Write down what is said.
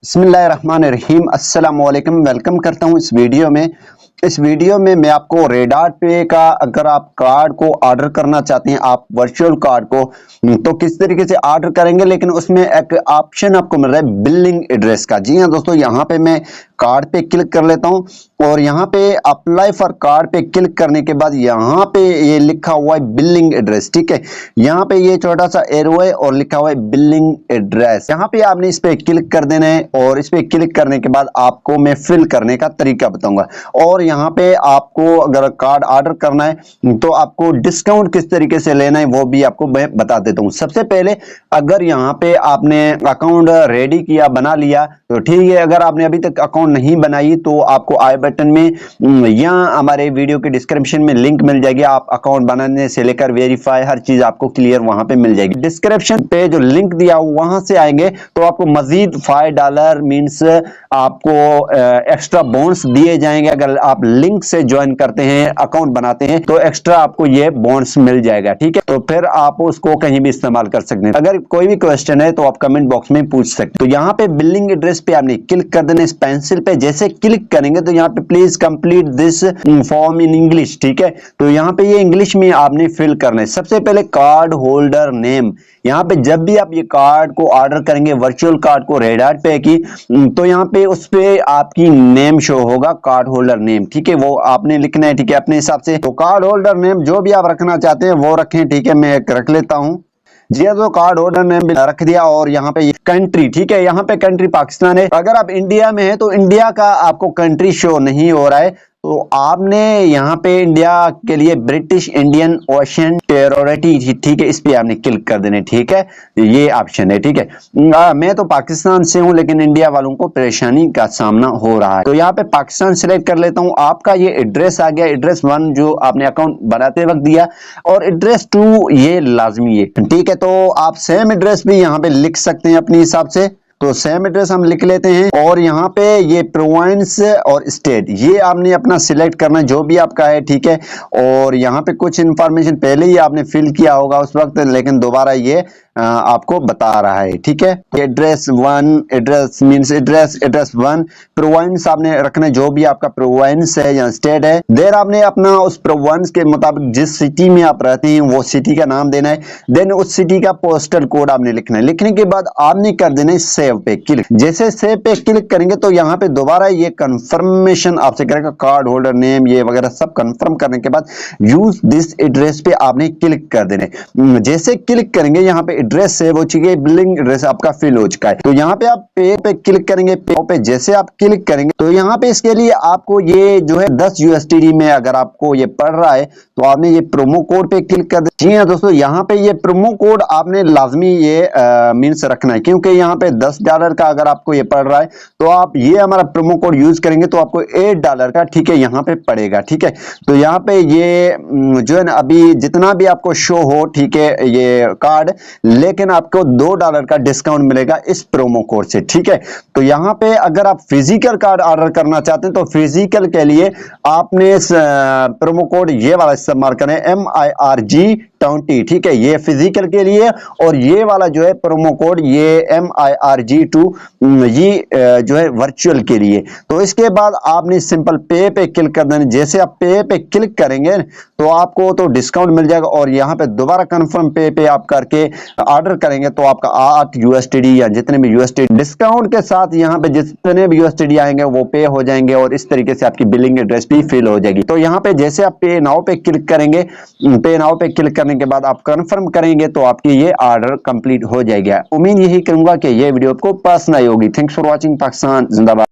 बिस्मिल्लाहिर्रहमानिर्रहीम अस्सलाम वालेकुम। वेलकम करता हूं इस वीडियो में मैं आपको रेडार्ट पे का अगर आप कार्ड को ऑर्डर करना चाहते हैं, आप वर्चुअल कार्ड को, तो किस तरीके से ऑर्डर करेंगे। लेकिन उसमें एक ऑप्शन आपको मिल रहा है बिलिंग एड्रेस का। जी हाँ दोस्तों, यहाँ पे मैं कार्ड पे क्लिक कर लेता हूँ और यहाँ पे अप्लाई फॉर कार्ड पे क्लिक करने के बाद यहाँ पे ये लिखा हुआ है बिलिंग एड्रेस। ठीक है, यहाँ पे ये छोटा सा एरो है और लिखा हुआ है बिलिंग एड्रेस। यहाँ पे आपने इस पे क्लिक कर देना है और इस पे क्लिक करने के बाद आपको मैं फिल करने का तरीका बताऊंगा। और यहाँ पे आपको अगर कार्ड ऑर्डर करना है तो आपको डिस्काउंट किस तरीके से लेना है वो भी आपको मैं बता देता हूँ। सबसे पहले अगर यहाँ पे आपने अकाउंट रेडी किया, बना लिया तो ठीक है। अगर आपने अभी तक अकाउंट नहीं बनाई तो आपको आई बटन में या हमारे वीडियो के डिस्क्रिप्शन में लिंक मिल जाएगी। आप अकाउंट बनाने से लेकर वेरीफाई हर चीज आपको क्लियर वहां पे मिल जाएगी। डिस्क्रिप्शन पे जो लिंक दिया वहां से आएंगे तो आपको मजीद $5 मींस आपको एक्स्ट्रा बोनस दिए जाएंगे। अगर आप लिंक से ज्वाइन करते हैं, अकाउंट बनाते हैं, तो एक्स्ट्रा आपको ये बोनस मिल जाएगा। ठीक है, तो फिर आप उसको कहीं भी इस्तेमाल कर सकते हैं। अगर कोई भी क्वेश्चन है तो आप कमेंट बॉक्स में पूछ सकते हैं। तो यहाँ पे बिलिंग एड्रेस पे आपने क्लिक कर देना। इस पेंसिल पे जैसे क्लिक करेंगे तो यहाँ पे please complete this form in English. ठीक है, तो यहाँ पे ये इंग्लिश में आपने फिल करना है। सबसे पहले कार्ड होल्डर नेम। यहाँ पे जब भी आप ये कार्ड को ऑर्डर करेंगे, वर्चुअल कार्ड को रेडार्ट पे की, तो यहाँ पे उस पे आपकी नेम शो होगा, कार्ड होल्डर नेम। ठीक है, वो आपने लिखना है। ठीक है, अपने हिसाब से। तो कार्ड होल्डर नेम जो भी आप रखना चाहते हैं वो रखें। ठीक है, मैं एक रख लेता हूँ। जी हाँ, तो कार्ड होल्डर नेम रख दिया। और यहाँ पे कंट्री, ठीक है, यहाँ पे कंट्री पाकिस्तान है। अगर आप इंडिया में है तो इंडिया का आपको कंट्री शो नहीं हो रहा है, तो आपने यहाँ पे इंडिया के लिए ब्रिटिश इंडियन ओशन टेरिटरी, ठीक है, इस पे आपने क्लिक कर देने। ठीक है, ये ऑप्शन है। ठीक है, मैं तो पाकिस्तान से हूँ लेकिन इंडिया वालों को परेशानी का सामना हो रहा है, तो यहाँ पे पाकिस्तान सिलेक्ट कर लेता हूँ। आपका ये एड्रेस आ गया, एड्रेस 1 जो आपने अकाउंट बनाते वक्त दिया, और एड्रेस 2 ये लाजमी है। ठीक है, तो आप सेम एड्रेस भी यहाँ पे लिख सकते हैं अपने हिसाब से। तो सेम एड्रेस हम लिख लेते हैं। और यहाँ पे ये प्रोविंस और स्टेट ये आपने अपना सिलेक्ट करना जो भी आपका है। ठीक है, और यहाँ पे कुछ इंफॉर्मेशन पहले ही आपने फिल किया होगा उस वक्त, लेकिन दोबारा ये आपको बता रहा है। ठीक है, address 1, address means address 1, province आपने रखना जो भी आपका प्रोविंस है या स्टेट है। देर आपने अपना उस प्रोविंस के मुताबिक जिस सिटी में आप रहते हैं वो सिटी का नाम देना है। देन उस सिटी का पोस्टल कोड आपने लिखना है। लिखने के बाद आपने कर देना है सेव पे क्लिक। जैसे सेव पे क्लिक करेंगे तो यहाँ पे दोबारा ये कंफर्मेशन आपसे करेगा, कार्ड होल्डर नेम ये वगैरह सब कंफर्म करने के बाद यूज दिस एड्रेस पे आपने क्लिक कर देना। जैसे क्लिक करेंगे यहाँ पे एड्रेस सेव हो चुकी है, बिलिंग एड्रेस आपका फिल हो चुका है। तो यहाँ पे आप पे पे क्लिक करेंगे। पे जैसे आप क्लिक करेंगे तो यहाँ पे इसके लिए आपको ये जो है 10 USD में अगर आपको ये पड़ रहा है तो आपने ये प्रोमो कोड पे क्लिक कर दें। जी हाँ दोस्तों, यहाँ पे ये प्रोमो कोड आपने लाजमी ये मीन्स रखना है, क्योंकि यहाँ पे $10 का अगर आपको ये पड़ रहा है तो आप ये हमारा प्रोमो कोड यूज करेंगे तो आपको $8 का, ठीक है, यहाँ पे पड़ेगा। ठीक है, तो यहाँ पे ये जो है ना अभी जितना भी आपको शो हो, ठीक है, ये कार्ड, लेकिन आपको $2 का डिस्काउंट मिलेगा इस प्रोमो कोड से। ठीक है, तो यहाँ पे अगर आप फिजिकल कार्ड ऑर्डर करना चाहते हैं तो फिजिकल के लिए आपने प्रोमो कोड ये वाला इस्तेमाल करें, MIRG20। ठीक है, ये फिजिकल के लिए, और ये वाला जो है प्रोमो कोड ये MIRG2 ये जो है वर्चुअल के लिए। तो इसके बाद आपने सिंपल पे पे क्लिक कर देना। जैसे आप पे पे क्लिक करेंगे तो आपको तो डिस्काउंट मिल जाएगा, और यहाँ पे दोबारा कंफर्म पे आप करके ऑर्डर करेंगे तो आपका 8 USD या जितने भी USD डिस्काउंट के साथ यहाँ पे जितने भी USD आएंगे वो पे हो जाएंगे, और इस तरीके से आपकी बिलिंग एड्रेस भी फिल हो जाएगी। तो यहाँ पे जैसे आप पे नाउ पे क्लिक करेंगे, पे नाउ पे क्लिक करने के बाद आप कंफर्म करेंगे तो आपकी ये ऑर्डर कंप्लीट हो जाएगा। उम्मीद यही करूंगा कि ये वीडियो आपको पसंद आई होगी। Thanks for watching. पाकिस्तान जिंदाबाद।